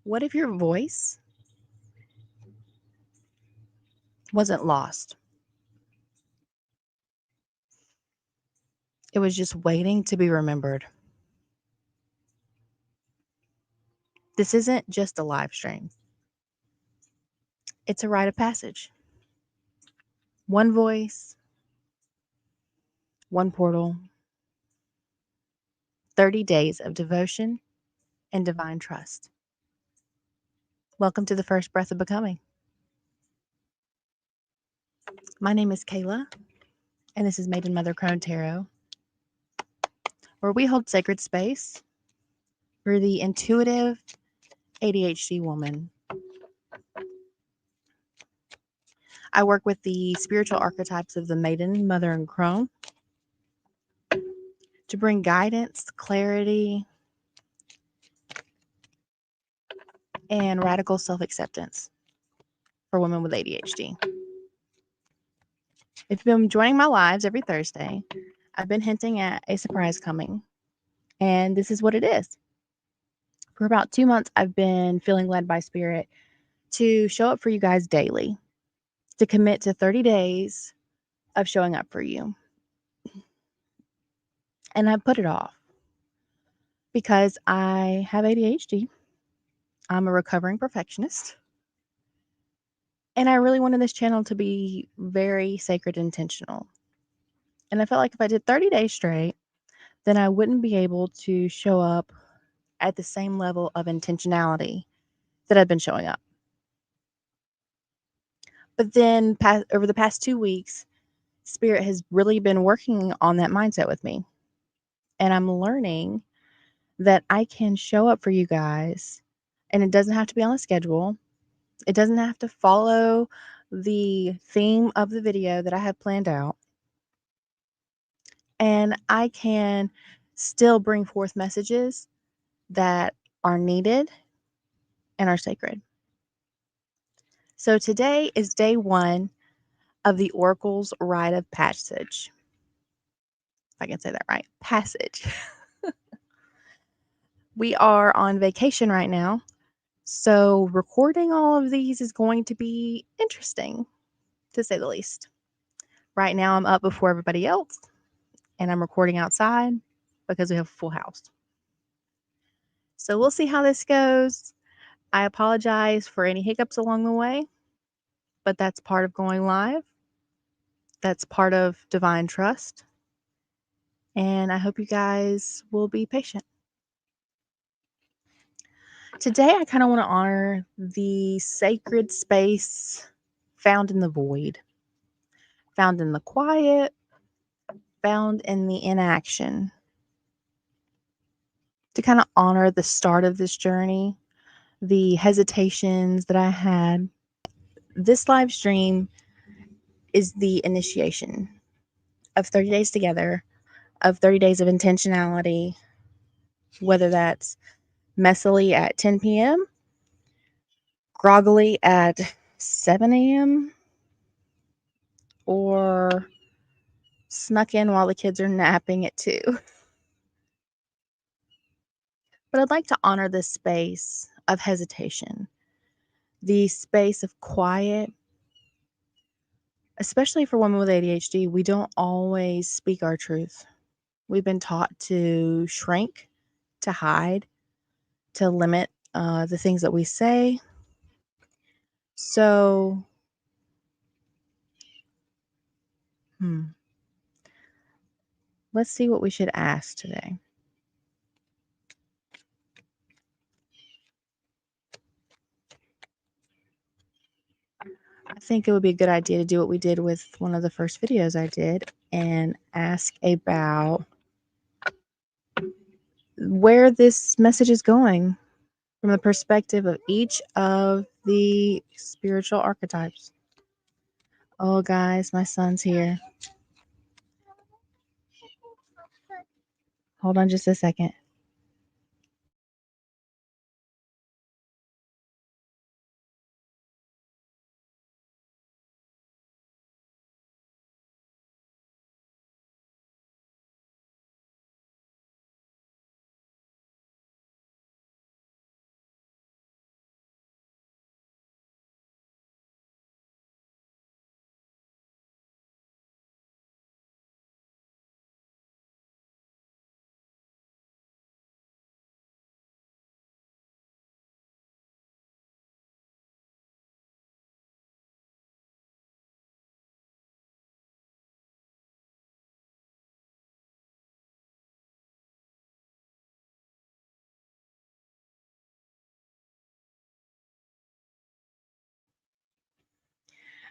What if your voice wasn't lost? It was just waiting to be remembered. This isn't just a live stream. It's a rite of passage. One voice, one portal, 30 days of devotion and divine trust. Welcome to the first breath of becoming. My name is Kayla, and this is Maiden Mother Crone Tarot, where we hold sacred space for the intuitive ADHD woman. I work with the spiritual archetypes of the Maiden, Mother, and Crone to bring guidance, clarity, and radical self-acceptance for women with ADHD. If you've been joining my lives every Thursday, I've been hinting at a surprise coming, and this is what it is. For about 2 months, I've been feeling led by Spirit to show up for you guys daily, to commit to 30 days of showing up for you. And I put it off because I have ADHD. I'm a recovering perfectionist. And I really wanted this channel to be very sacred and intentional. And I felt like if I did 30 days straight, then I wouldn't be able to show up at the same level of intentionality that I've been showing up. But then over the past 2 weeks, Spirit has really been working on that mindset with me. And I'm learning that I can show up for you guys, and it doesn't have to be on a schedule. It doesn't have to follow the theme of the video that I have planned out. And I can still bring forth messages that are needed and are sacred. So today is day 1 of the Oracle's Rite of Passage. If I can say that right, passage. We are on vacation right now, so recording all of these is going to be interesting, to say the least. Right now, I'm up before everybody else, and I'm recording outside because we have a full house. So we'll see how this goes. I apologize for any hiccups along the way, but that's part of going live. That's part of divine trust. And I hope you guys will be patient. Today, I kind of want to honor the sacred space found in the void, found in the quiet, found in the inaction. To kind of honor the start of this journey, the hesitations that I had. This live stream is the initiation of 30 days together, of 30 days of intentionality, whether that's messily at 10 p.m., groggily at 7 a.m., or snuck in while the kids are napping at 2. But I'd like to honor this space of hesitation, the space of quiet. Especially for women with ADHD, we don't always speak our truth. We've been taught to shrink, to hide, to limit the things that we say. So, let's see what we should ask today. I think it would be a good idea to do what we did with one of the first videos I did and ask about where this message is going from the perspective of each of the spiritual archetypes. Oh, guys, my son's here. Hold on just a second.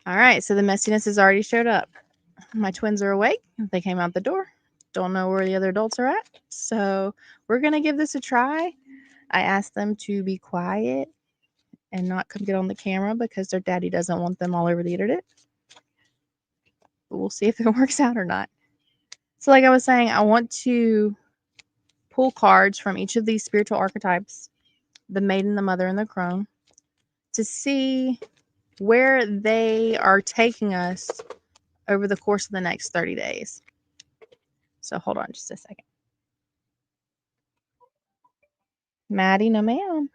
All right, so the messiness has already showed up. My twins are awake. They came out the door. Don't know where the other adults are at. So we're going to give this a try. I asked them to be quiet and not come get on the camera because their daddy doesn't want them all over the internet. But we'll see if it works out or not. So like I was saying, I want to pull cards from each of these spiritual archetypes, the Maiden, the Mother, and the Crone, to see where they are taking us over the course of the next 30 days. So hold on just a second. Maddie, no ma'am.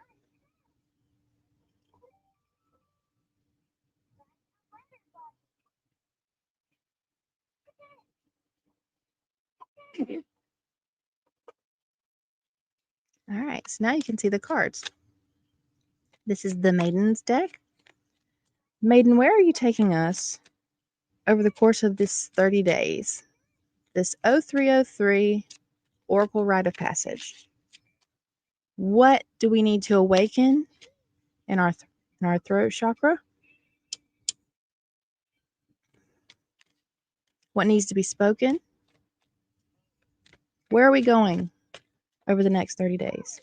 All right, so now you can see the cards. This is the Maiden's deck. Maiden, where are you taking us over the course of this 30 days? This 0303 Oracle Rite of Passage. What do we need to awaken in our throat chakra? What needs to be spoken? Where are we going over the next 30 days?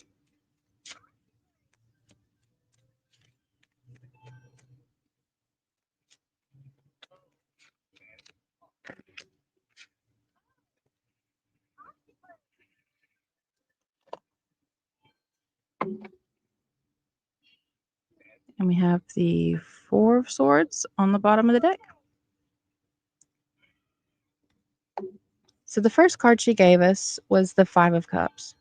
And we have the Four of Swords on the bottom of the deck. So the first card she gave us was the Five of Cups.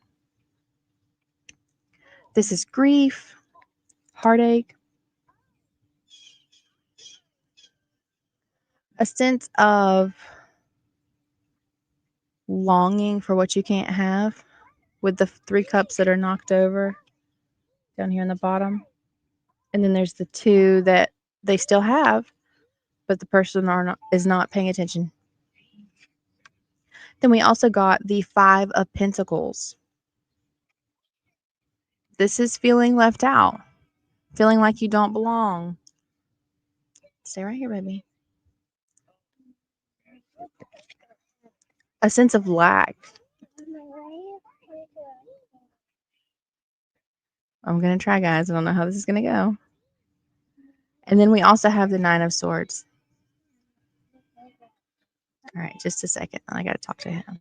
This is grief, heartache, a sense of longing for what you can't have, with the three cups that are knocked over down here in the bottom. And then there's the two that they still have, but the person is not paying attention. Then we also got the Five of Pentacles. This is feeling left out, feeling like you don't belong. Stay right here, baby. A sense of lack. I'm going to try, guys. I don't know how this is going to go. And then we also have the Nine of Swords. All right, just a second. I got to talk to him.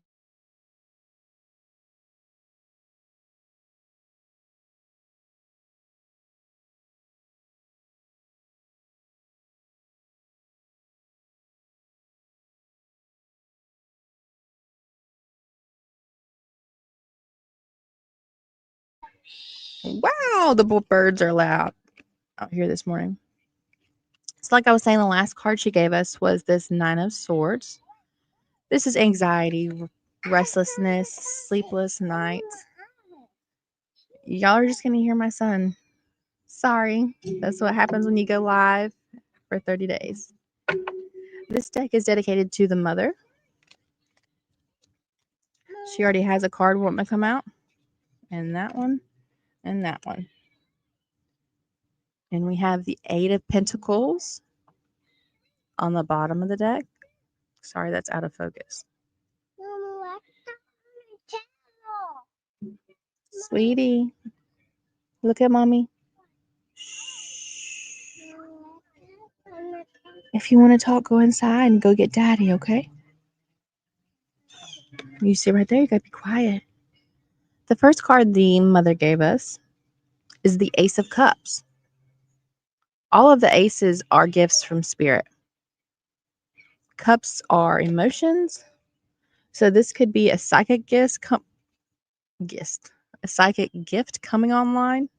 Wow, the birds are loud out here this morning. It's like I was saying, the last card she gave us was this Nine of Swords. This is anxiety, restlessness, sleepless nights. Y'all are just going to hear my son. Sorry. That's what happens when you go live for 30 days. This deck is dedicated to the mother. She already has a card wanting to come out. And that one. And that one. And we have the Eight of Pentacles on the bottom of the deck. Sorry, that's out of focus. Sweetie, look at mommy. Shh. If you want to talk, go inside and go get daddy, okay? You see right there, you gotta be quiet. The first card the mother gave us is the Ace of Cups. All of the aces are gifts from spirit. Cups are emotions. So this could be a psychic a psychic gift coming online.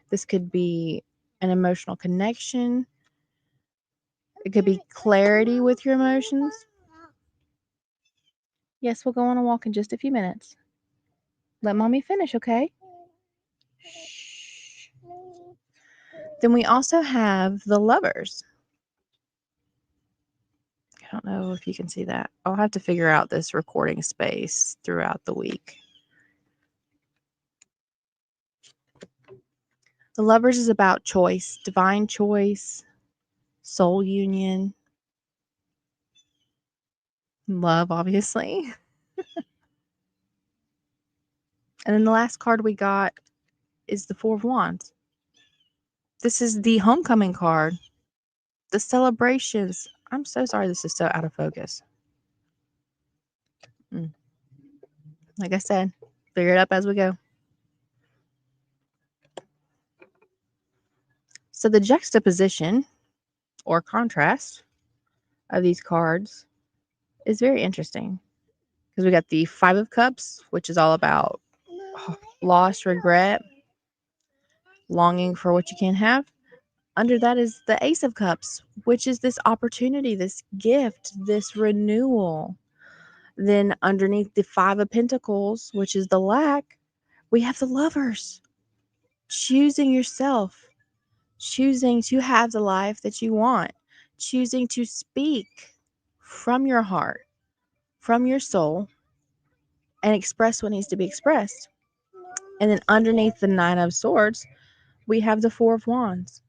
This could be an emotional connection. It could be clarity with your emotions. Yes, we'll go on a walk in just a few minutes. Let mommy finish, okay? Shh. Then we also have the Lovers. I don't know if you can see that. I'll have to figure out this recording space throughout the week. The Lovers is about choice, divine choice, soul union, love, obviously. And then the last card we got is the Four of Wands. This is the homecoming card, the celebrations. I'm so sorry this is so out of focus. Like I said, figure it out as we go. So the juxtaposition or contrast of these cards is very interesting because we got the Five of Cups, which is all about loss, regret, longing for what you can't have. Under that is the Ace of Cups, which is this opportunity, this gift, this renewal. Then underneath the Five of Pentacles, which is the lack, we have the Lovers. Choosing yourself, choosing to have the life that you want, choosing to speak from your heart, from your soul, and express what needs to be expressed. And then underneath the Nine of Swords, we have the Four of Wands.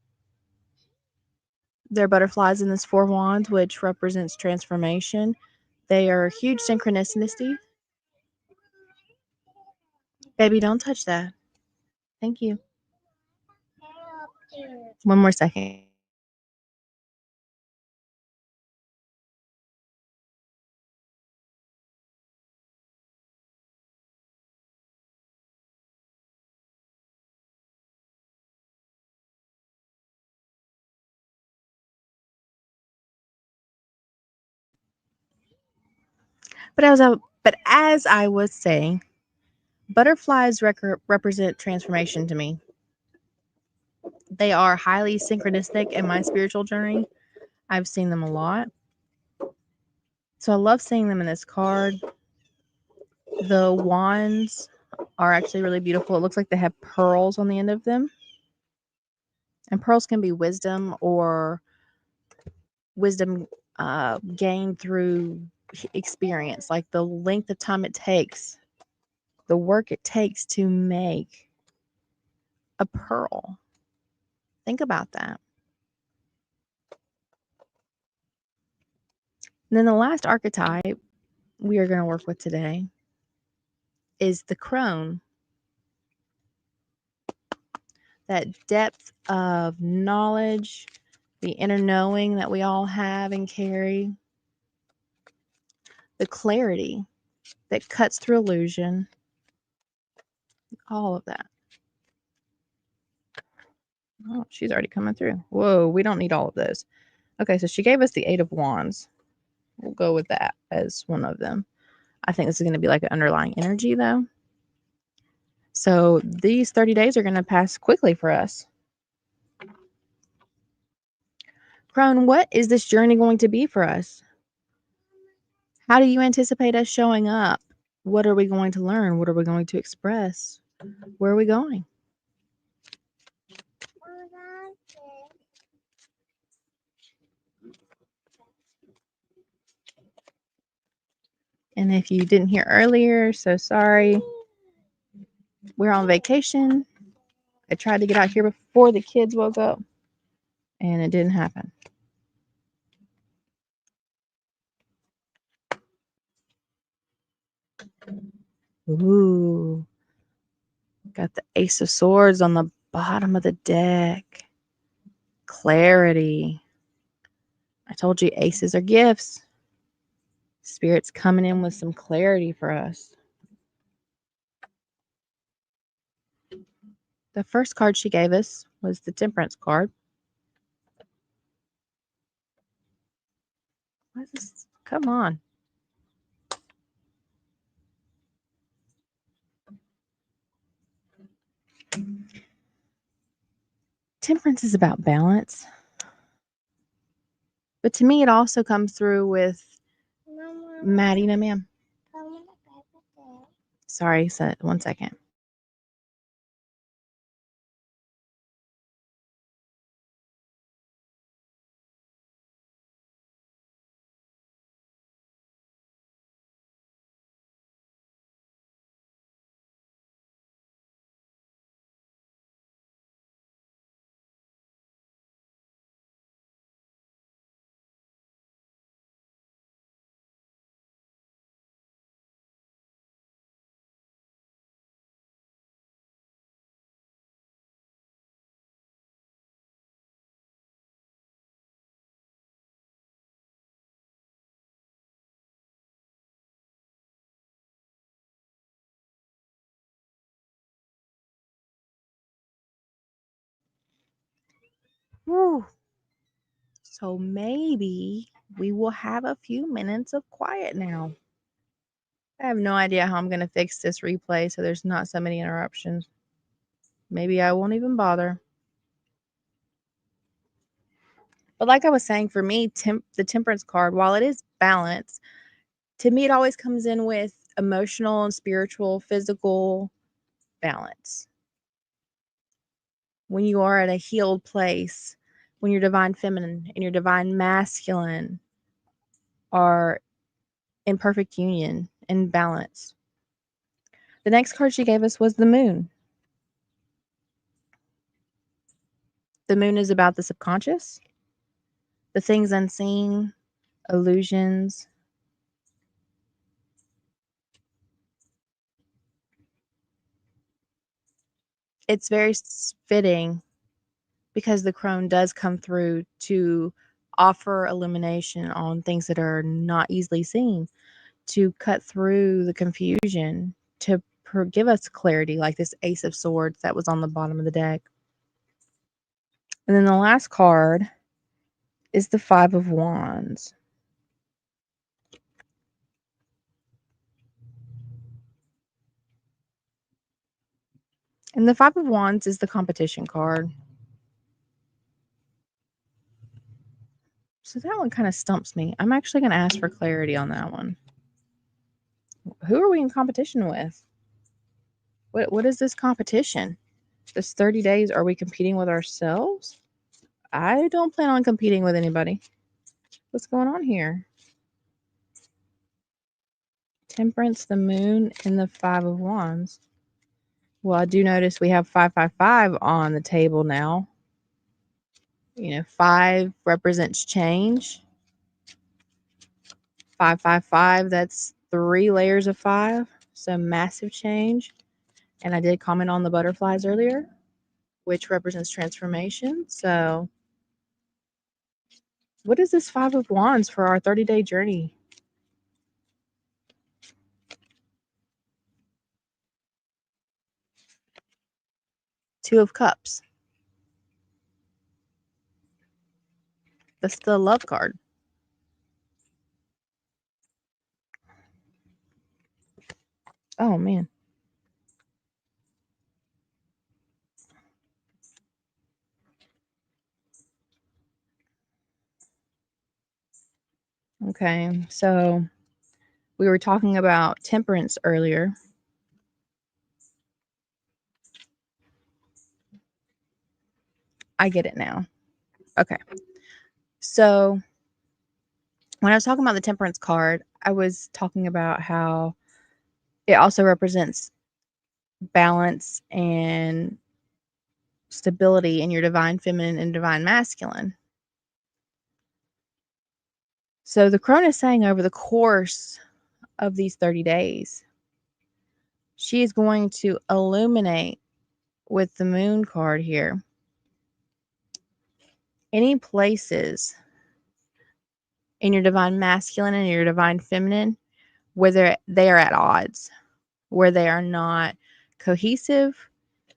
There are butterflies in this Four of Wands, which represents transformation. They are huge synchronicity. Baby, don't touch that. Thank you. One more second. But as I was saying, butterflies represent transformation to me. They are highly synchronistic in my spiritual journey. I've seen them a lot. So I love seeing them in this card. The wands are actually really beautiful. It looks like they have pearls on the end of them. And pearls can be wisdom or wisdom gained through experience, like the length of time it takes, the work it takes to make a pearl. Think about that. And then the last archetype we are going to work with today is the crone. That depth of knowledge, the inner knowing that we all have and carry, the clarity that cuts through illusion, all of that. Oh, she's already coming through. Whoa, we don't need all of those. Okay, so she gave us the Eight of Wands. We'll go with that as one of them. I think this is going to be like an underlying energy, though. So these 30 days are going to pass quickly for us. Crone, what is this journey going to be for us? How do you anticipate us showing up? What are we going to learn? What are we going to express? Where are we going? And if you didn't hear earlier, so sorry. We're on vacation. I tried to get out here before the kids woke up, and it didn't happen. Ooh. Got the Ace of Swords on the bottom of the deck. Clarity. I told you aces are gifts. Spirit's coming in with some clarity for us. The first card she gave us was the Temperance card. What is this? Come on. Temperance is about balance. But to me, it also comes through with Maddie. No, ma'am. Sorry, 1 second. Whew. So maybe we will have a few minutes of quiet now. I have no idea how I'm going to fix this replay so there's not so many interruptions. Maybe I won't even bother. But like I was saying, for me, the temperance card, while it is balance, to me it always comes in with emotional and spiritual, physical balance. When you are at a healed place, when your divine feminine and your divine masculine are in perfect union and balance. The next card she gave us was the moon. The moon is about the subconscious, the things unseen, illusions. It's very fitting because the crone does come through to offer illumination on things that are not easily seen, to cut through the confusion, to give us clarity, like this Ace of Swords that was on the bottom of the deck. And then the last card is the Five of Wands. And the Five of Wands is the competition card. So that one kind of stumps me. I'm actually going to ask for clarity on that one. Who are we in competition with? What is this competition? This 30 days, are we competing with ourselves? I don't plan on competing with anybody. What's going on here? Temperance, the moon, and the Five of Wands. Well, I do notice we have 555 on the table now. You know, 5 represents change. 555, that's 3 layers of 5. So massive change. And I did comment on the butterflies earlier, which represents transformation. So what is this Five of Wands for our 30-day journey? Two of Cups. That's the love card. Oh, man. Okay, so we were talking about temperance earlier. I get it now. Okay. So when I was talking about the temperance card, I was talking about how it also represents balance and stability in your divine feminine and divine masculine. So the crone is saying over the course of these 30 days, she is going to illuminate with the moon card here any places in your divine masculine and your divine feminine where they are at odds, where they are not cohesive,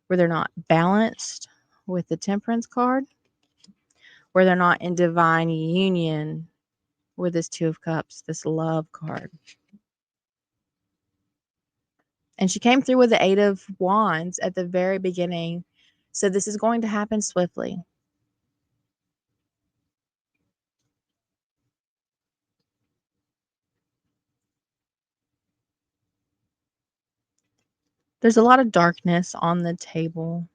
where they're not balanced with the temperance card, where they're not in divine union with this Two of Cups, this love card. And she came through with the Eight of Wands at the very beginning. So this is going to happen swiftly. There's a lot of darkness on the table.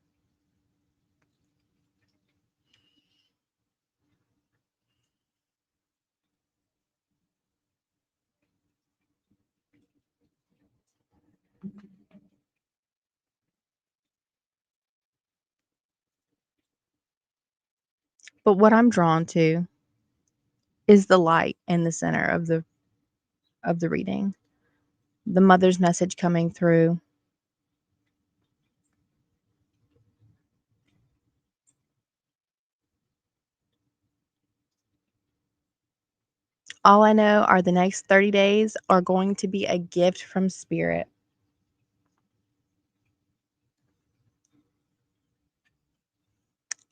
But what I'm drawn to is the light in the center of the reading. The mother's message coming through. All I know are the next 30 days are going to be a gift from Spirit.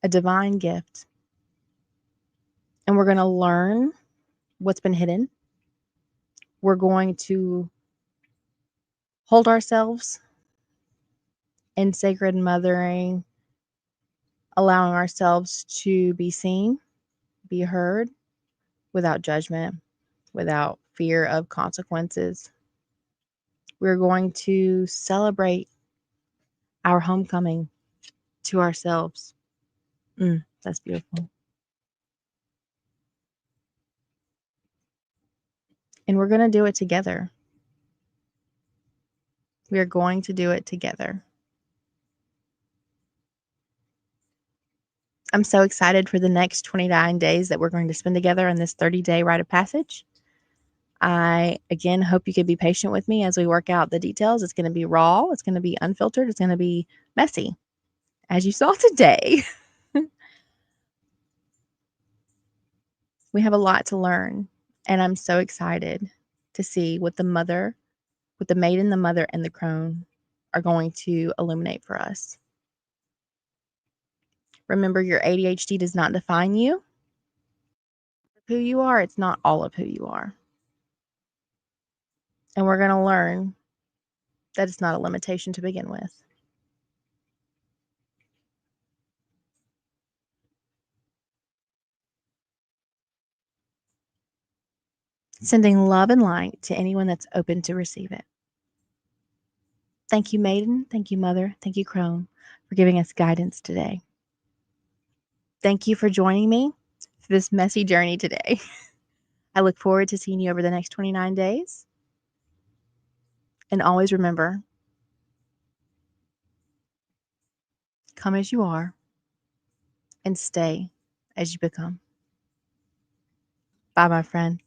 A divine gift. we're going to learn what's been hidden. We're going to hold ourselves in sacred mothering, allowing ourselves to be seen, be heard, without judgment, without fear of consequences. We're going to celebrate our homecoming to ourselves. That's beautiful. And we're going to do it together. We are going to do it together. I'm so excited for the next 29 days that we're going to spend together in this 30-day rite of passage. I, again, hope you could be patient with me as we work out the details. It's going to be raw. It's going to be unfiltered. It's going to be messy, as you saw today. We have a lot to learn, and I'm so excited to see what the maiden, the mother, and the crone are going to illuminate for us. Remember, your ADHD does not define you. Who you are, it's not all of who you are. And we're going to learn that it's not a limitation to begin with. Sending love and light to anyone that's open to receive it. Thank you, Maiden. Thank you, Mother. Thank you, Crone, for giving us guidance today. Thank you for joining me for this messy journey today. I look forward to seeing you over the next 29 days. And always remember, come as you are and stay as you become. Bye, my friend.